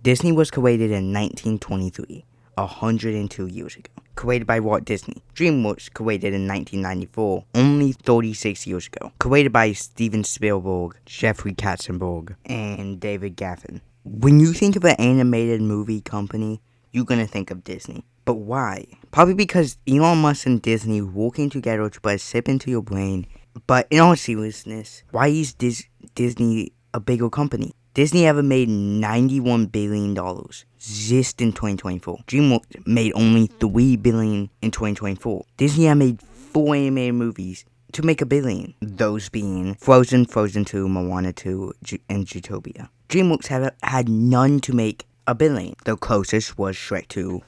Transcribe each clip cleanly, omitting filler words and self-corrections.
Disney was created in 1923, 102 years ago. Created by Walt Disney. Dreamworks, created in 1994, only 36 years ago. Created by Steven Spielberg, Jeffrey Katzenberg, and David Geffen. When you think of an animated movie company, you're gonna think of Disney. But why? Probably because Elon Musk and Disney working together to put a chip into your brain. But in all seriousness, why is Disney a bigger company? Disney ever made $91 billion just in 2024. DreamWorks made only $3 billion in 2024. Disney had made 4 animated movies to make $1 billion. Those being Frozen, Frozen 2, Moana 2, and Zootopia. DreamWorks had none to make $1 billion. The closest was Shrek 2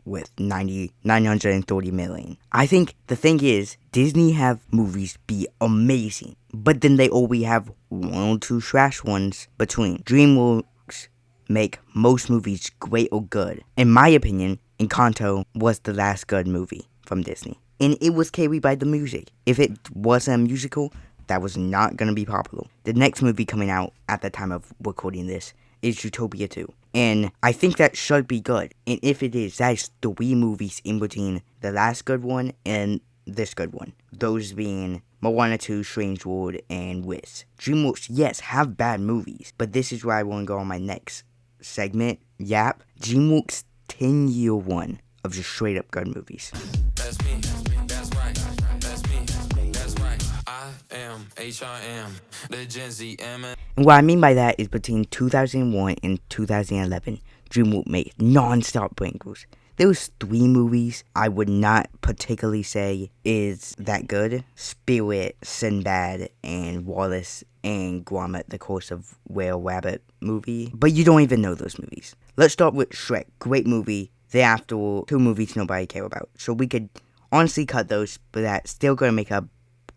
with 930 million. I think the thing is, Disney have movies be amazing, but then they always have 1 or 2 trash ones between. DreamWorks make most movies great or good. In my opinion, Encanto was the last good movie from Disney, and it was carried by the music. If it wasn't a musical, that was not gonna be popular. The next movie coming out at the time of recording this is Zootopia 2. And I think that should be good. And if it is, that is 3 movies in between the last good one and this good one. Those being Moana 2, Strange World, and Wish. DreamWorks, yes, have bad movies. But this is where I want to go on my next segment. Yap. DreamWorks 10-year run of just straight up good movies. That's me. That's right. That's me. That's right. I am HRM, the Gen Z M. And what I mean by that is between 2001 and 2011, DreamWorks made non-stop bangers. There was 3 movies I would not particularly say is that good. Spirit, Sinbad, and Wallace and Gromit, The Curse of Were Rabbit movie. But you don't even know those movies. Let's start with Shrek. Great movie. Thereafter, 2 movies nobody care about. So we could honestly cut those, but that's still gonna make a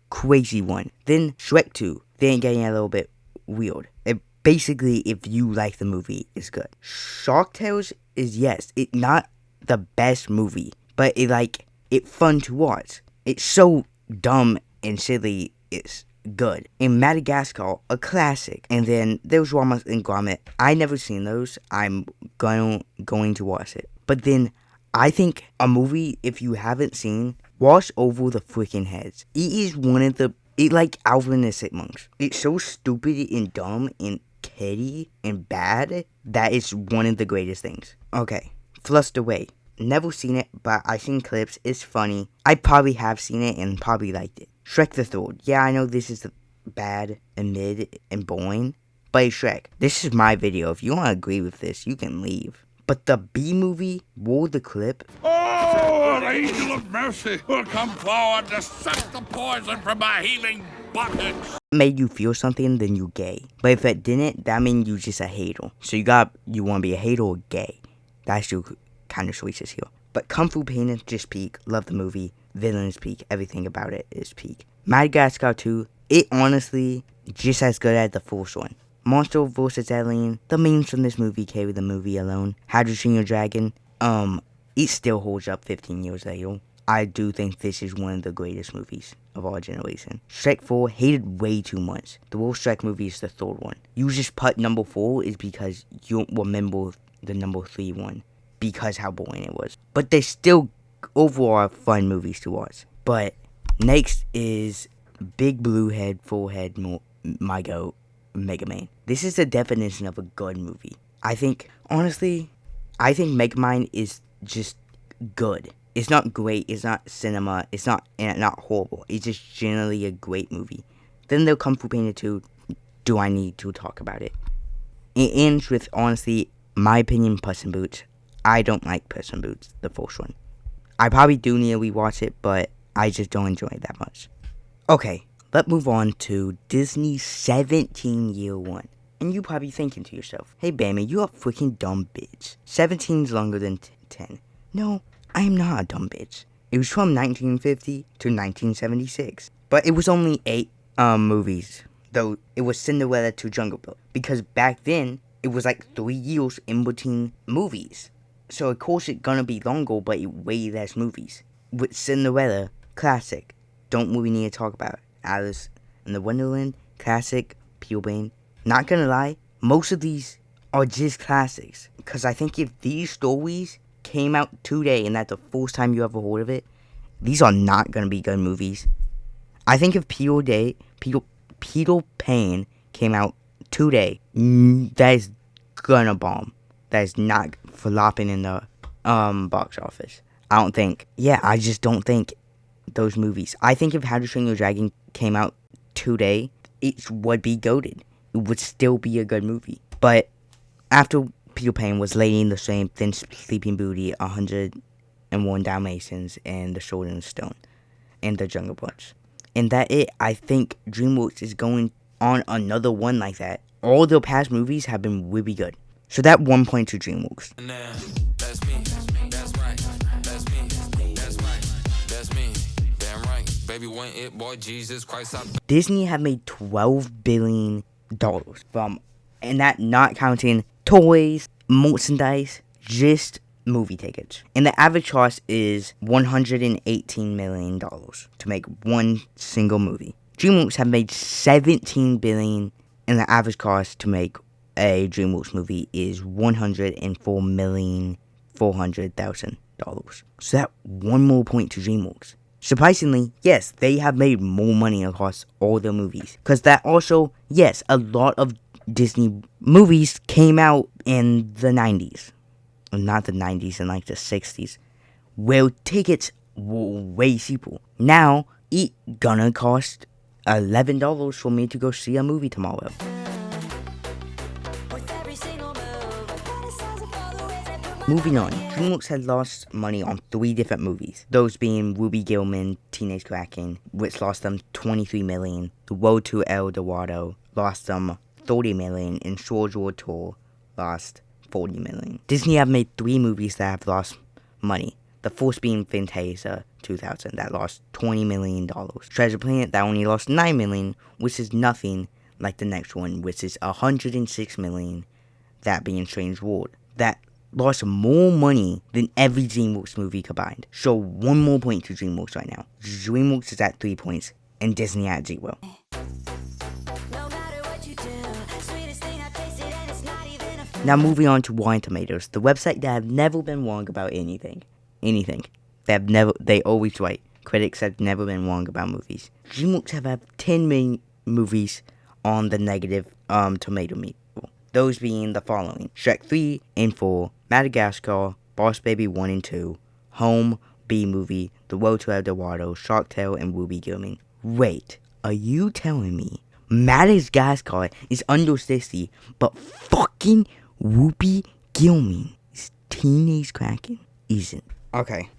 crazy one. Then Shrek 2. Then getting a little bit weird. It basically, if you like the movie, is good. Shark Tales is, yes, it's not the best movie, but it's fun to watch. It's so dumb and silly, it's good. In Madagascar, a classic. And then there's Wallace and Gromit. I never seen those. I'm going to watch it. But then I think a movie, if you haven't seen, watch Over the Freaking Heads. It is one of the, it like Alvin and the Chipmunks. It's so stupid and dumb and kiddie and bad that it's one of the greatest things. Okay, Flushed Away. Never seen it, but I've seen clips. It's funny. I probably have seen it and probably liked it. Shrek the Third. Yeah, I know this is bad and mid and boring, but it's Shrek. This is my video. If you don't agree with this, you can leave. But the B movie, War the Clip. Oh, an angel of mercy will come forward to suck the poison from my healing buttocks. Made you feel something, then you gay. But if it didn't, that means you just a hater. So you want to be a hater or gay. That's your kind of choices here. But Kung Fu Panda just peak. Love the movie. Villain is peak. Everything about it is peak. Madagascar 2, it honestly just as good as the first one. Monster vs. Alien, the memes from this movie carry the movie alone. How to Train Your Dragon, it still holds up 15 years later. I do think this is one of the greatest movies of our generation. Shrek 4, hated way too much. The worst Shrek movie is the third one. You just put number 4 is because you don't remember the number 3 one. Because how boring it was. But they still overall fun movies to watch. But next is Big Blue Head, Full Head, My Goat, Mega Man. This is the definition of a good movie. I think Megamind is just good. It's not great, it's not cinema, it's not horrible. It's just generally a great movie. Then the Kung Fu Panda 2, do I need to talk about it? It ends with, honestly, my opinion, Puss in Boots. I don't like Puss in Boots, the first one. I probably do need to rewatch it, but I just don't enjoy it that much. Okay, let's move on to Disney's 17-year run. And you probably thinking to yourself, hey Bamie, you a freaking dumb bitch. 17's longer than 10. No, I am not a dumb bitch. It was from 1950 to 1976. But it was only 8 movies, though it was Cinderella to Jungle Book. Because back then, it was like 3 years in between movies. So of course it's gonna be longer, but way less movies. With Cinderella, classic. Don't really need to talk about it. Alice in the Wonderland, classic, Peter Pan. Not gonna lie, most of these are just classics. Because I think if these stories came out today and that's the first time you ever heard of it, these are not going to be good movies. I think if Peter Pan came out today, that is gonna bomb. That is not flopping in the box office. I just don't think those movies. I think if How to Train Your Dragon came out today, it would be goated. It would still be a good movie. But after Peter Pan was Lady in the Tramp, then Sleeping Beauty, 101 Dalmatians, and The Sword and the Stone, and The Jungle Book. And I think DreamWorks is going on another one like that. All their past movies have been really good. So that 1 point to DreamWorks. Now, that's me. That's right. That's me. That's right. That's me. Damn right. Baby, when it, boy, Jesus Christ, Disney have made $12 billion from, and that not counting toys, merchandise, just movie tickets. And the average cost is $118 million to make one single movie. DreamWorks have made $17 billion, and the average cost to make a DreamWorks movie is $104,400,000. So that one more point to DreamWorks. Surprisingly, yes, they have made more money across all their movies. Because that also, yes, a lot of Disney movies came out in the 90s. Not the 90s, in like the 60s. Where tickets were way cheaper. Now, it gonna cost $11 for me to go see a movie tomorrow. Moving on, DreamWorks had lost money on 3 different movies. Those being Ruby Gillman, Teenage Kraken, which lost them $23 million. The Road to El Dorado lost them $30 million. And Shore Tour lost $40 million. Disney have made 3 movies that have lost money. The first being Fantasia 2000 that lost $20 million. Treasure Planet that only lost $9 million, which is nothing like the next one, which is $106 million. That being Strange World. That lost more money than every DreamWorks movie combined. So 1 more point to DreamWorks right now. DreamWorks is at 3 points and Disney at 0. Now moving on to Rotten Tomatoes, the website that have never been wrong about anything. They always right. Critics have never been wrong about movies. DreamWorks have had 10 million movies on the negative tomato meter. Those being the following: Shrek 3 and 4, Madagascar, Boss Baby 1 and 2, Home, B-Movie, The Road to El Dorado, Shark Tale, and Ruby Gillman. Wait, are you telling me Madagascar is under 60, but fucking Ruby Gillman is Teenage Kraken isn't? Okay.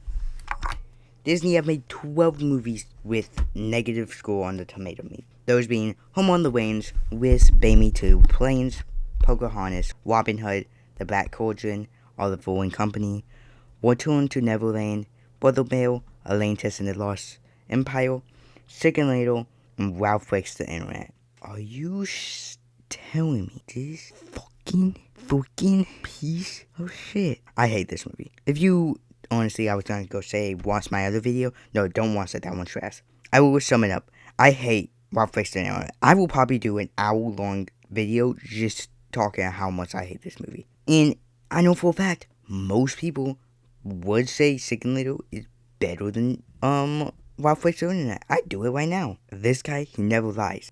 Disney have made 12 movies with negative score on the tomato meter. Those being Home on the Range, Wiz, Bamie 2, Planes, Pocahontas, Robin Hood, The Black Cauldron, Oliver and Company, Return to Neverland, Brother Bear, Atlantis and the Lost Empire, Chicken Little, and Ralph Breaks the Internet. Are you telling me this fucking piece of shit? I hate this movie. If you, honestly, I was going to go say, watch my other video. No, don't watch that one's trash. I will sum it up. I hate Ralph Breaks the Internet. I will probably do an hour-long video just talking about how much I hate this movie. And I know for a fact, most people would say Chicken Little is better than Ralph Breaks the Internet. I do it right now. This guy, he never lies.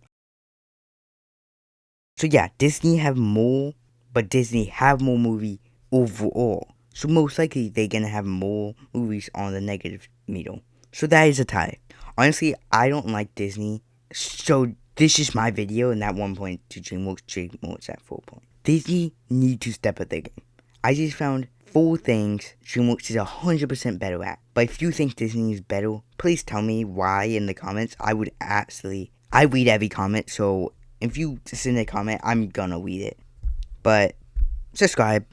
So yeah, Disney have more, but Disney have more movie overall. So most likely they're gonna have more movies on the negative meter. So that is a tie. Honestly, I don't like Disney. So this is my video, and that 1 point to DreamWorks at 4 points. Disney need to step up their game. I just found 4 things DreamWorks is 100% better at. But if you think Disney is better, please tell me why in the comments. I read every comment, so if you send a comment, I'm gonna read it. But subscribe,